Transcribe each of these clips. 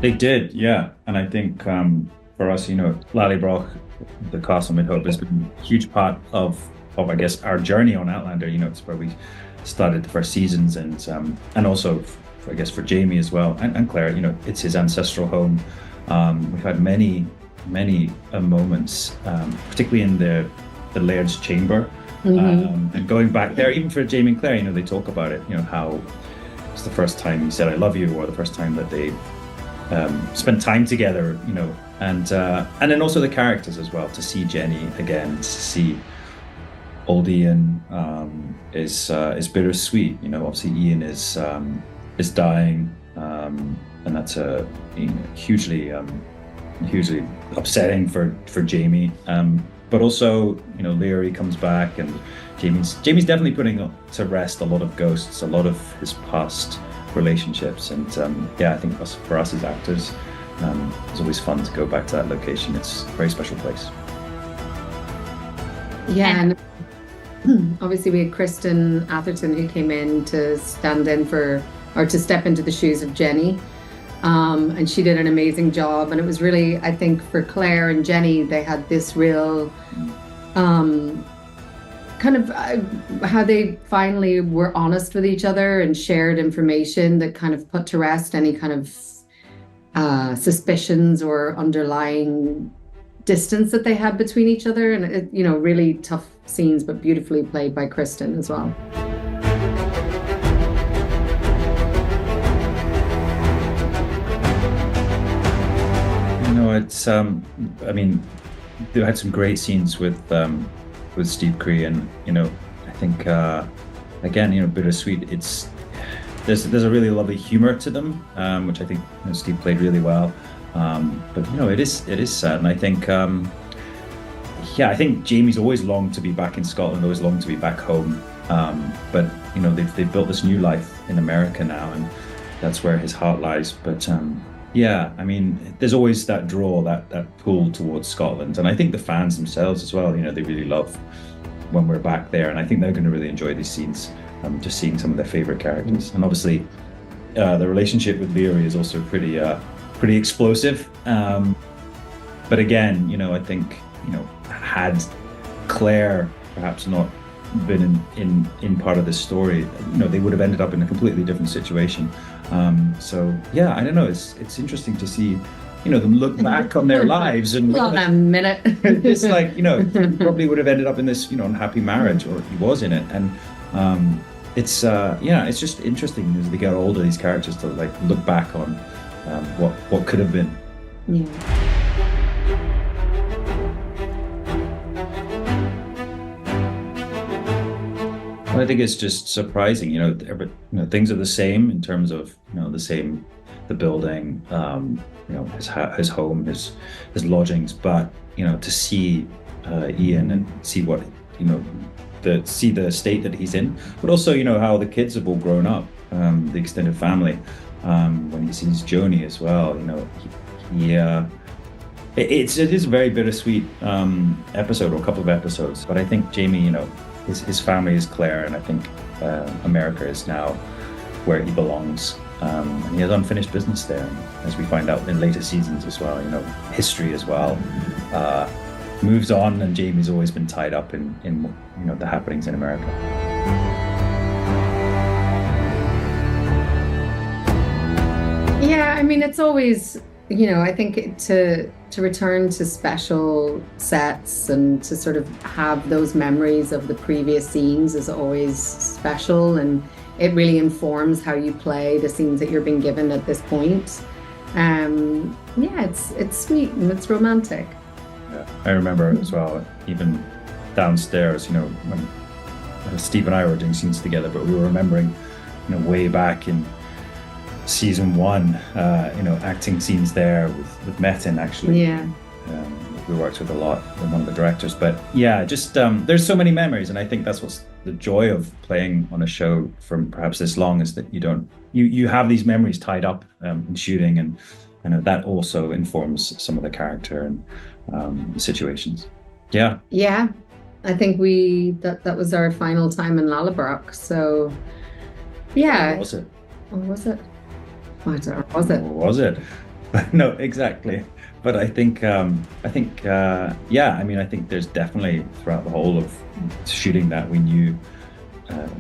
They did, yeah. And I think for us, Lallybroch, the Castle Mid-Hope has been a huge part of I guess our journey on Outlander. It's where we started the first seasons, and also I guess for Jamie as well, and Claire. It's his ancestral home. We've had many moments, particularly in the Laird's chamber, and going back there, even for Jamie and Claire. They talk about it. How it's the first time he said "I love you," or the first time that they spent time together, and then also the characters as well. To see Jenny again, to see old Ian is bittersweet. Obviously Ian is dying, and that's a hugely upsetting for Jamie. But also, Leary comes back, and Jamie's definitely putting to rest a lot of ghosts, a lot of his past relationships, and yeah, I think for us as actors, it's always fun to go back to that location. It's a very special place. Yeah, and obviously we had Kristen Atherton who came in to stand in for, or to step into the shoes of Jenny. And she did an amazing job. And it was really, I think for Claire and Jenny, they had this real kind of how they finally were honest with each other and shared information that kind of put to rest any kind of suspicions or underlying distance that they had between each other. And really tough scenes, but beautifully played by Kristen as well. It's I mean, they had some great scenes with Steve Cree, and I think again, bittersweet. There's a really lovely humor to them, which I think Steve played really well. But it is sad, and I think I think Jamie's always longed to be back in Scotland, always longed to be back home. But they've built this new life in America now, and that's where his heart lies. But yeah, I mean, there's always that draw, that pull towards Scotland, and I think the fans themselves as well. They really love when we're back there, and I think they're going to really enjoy these scenes. Just seeing some of their favorite characters, and obviously the relationship with Leary is also pretty explosive. But again, I think had Claire perhaps not been in part of this story, they would have ended up in a completely different situation. So yeah, I don't know. It's interesting to see, them look back on their lives and hold on a minute. it's like, probably would have ended up in this, unhappy marriage, or he was in it, and it's just interesting as they get older, these characters to look back on what could have been. Yeah. I think it's just surprising, things are the same in terms of, the building, his home, his lodgings, but, to see Ian and see what, see the state that he's in, but also, how the kids have all grown up, the extended family, when he sees Joni as well, it is a very bittersweet episode, or a couple of episodes, but I think Jamie, his family is Claire, and I think America is now where he belongs. And he has unfinished business there, as we find out in later seasons as well. History as well moves on, and Jamie's always been tied up in the happenings in America. Yeah, I mean, it's always, I think to return to special sets and to sort of have those memories of the previous scenes is always special, and it really informs how you play the scenes that you're being given at this point. Yeah, it's sweet and it's romantic. Yeah, I remember as well, even downstairs, when Steve and I were doing scenes together, but we were remembering, way back in season 1, acting scenes there with Metin, actually. Yeah. We worked with a lot with one of the directors, but yeah, just there's so many memories, and I think that's what's the joy of playing on a show from perhaps this long, is that you have these memories tied up in shooting, and that also informs some of the character and situations. Yeah. Yeah, I think that was our final time in Lallybroch, so yeah. Or was it? Or was it? Or was it? Or was it? No, exactly. But yeah, I mean, I think there's definitely throughout the whole of shooting that we knew,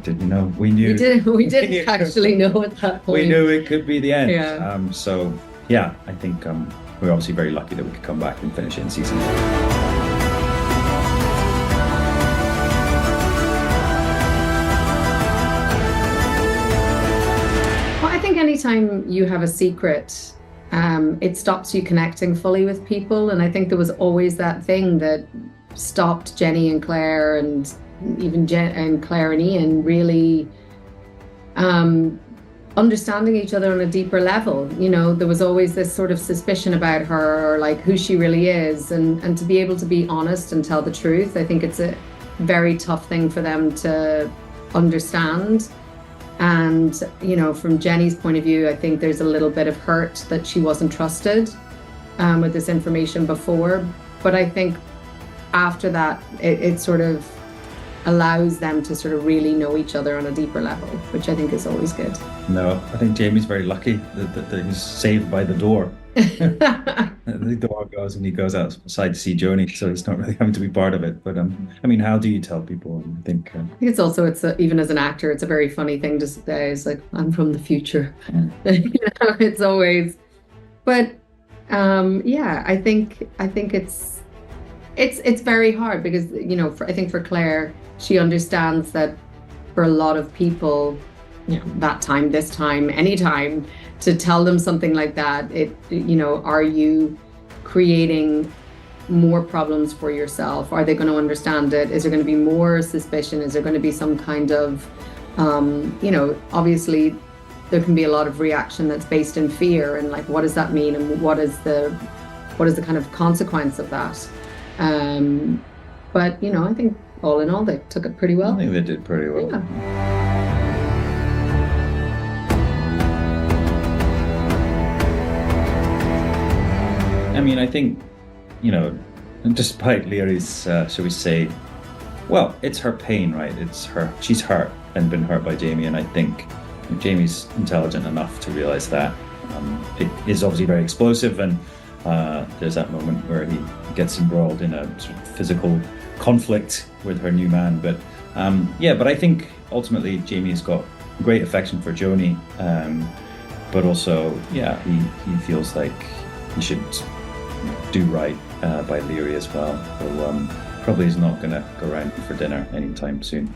did you know? We knew We didn't actually know at that point. we knew it could be the end. Yeah. So yeah, I think we're obviously very lucky that we could come back and finish it in season 2. Well, I think anytime you have a secret, it stops you connecting fully with people. And I think there was always that thing that stopped Jenny and Claire, and even Claire and Ian, really understanding each other on a deeper level. You know, there was always this sort of suspicion about her, or like who she really is, and to be able to be honest and tell the truth, I think it's a very tough thing for them to understand. And, you know, from Jenny's point of view, I think there's a little bit of hurt that she wasn't trusted with this information before. But I think after that, it sort of allows them to sort of really know each other on a deeper level, which I think is always good. No, I think Jamie's very lucky that he's saved by the door. The door goes and he goes outside to see Joni, so he's not really having to be part of it. But I mean, how do you tell people? I think it's also, even as an actor, it's a very funny thing to say. It's like, I'm from the future. You know, it's always. But yeah, I think it's very hard because, you know, I think for Claire, she understands that for a lot of people, you know, that time, this time, anytime, to tell them something like that, you know, are you creating more problems for yourself? Are they going to understand it? Is there going to be more suspicion? Is there going to be some kind of, you know, obviously there can be a lot of reaction that's based in fear, and like, what does that mean? And what is the kind of consequence of that? But, you know, I think all in all, they took it pretty well. I think they did pretty well. Yeah. I mean, I think, you know, despite Leary's, shall we say, well, it's her pain, right? She's hurt and been hurt by Jamie, and I think Jamie's intelligent enough to realize that. It is obviously very explosive, and there's that moment where he gets embroiled in a sort of physical conflict with her new man. But yeah, but I think ultimately Jamie has got great affection for Joni, but also, yeah, he feels like he should do right by Leary as well. So probably is not going to go around for dinner anytime soon.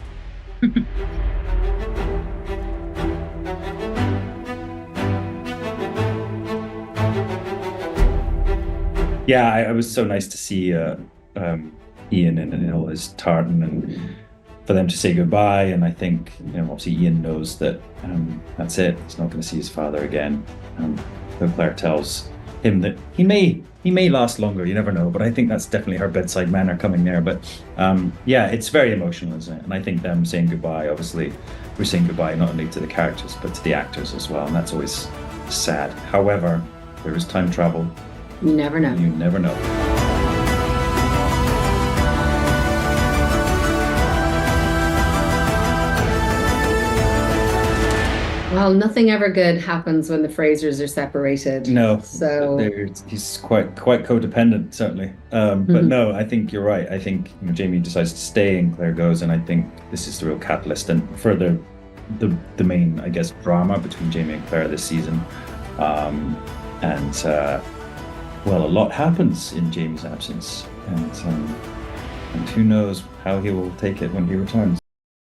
Yeah, it was so nice to see Ian in all his tartan, and for them to say goodbye. And I think, you know, obviously Ian knows that that's it. He's not going to see his father again. Though Claire tells him that he may last longer. You never know. But I think that's definitely her bedside manner coming there. But yeah, it's very emotional, isn't it? And I think them saying goodbye, obviously, we're saying goodbye not only to the characters but to the actors as well, and that's always sad. However, there is time travel. You never know. You never know. Well, nothing ever good happens when the Frasers are separated. No, so he's quite codependent, certainly. But no, I think you're right. I think, you know, Jamie decides to stay and Claire goes, and I think this is the real catalyst and for the main, I guess, drama between Jamie and Claire this season. Well, a lot happens in Jamie's absence, and who knows how he will take it when he returns.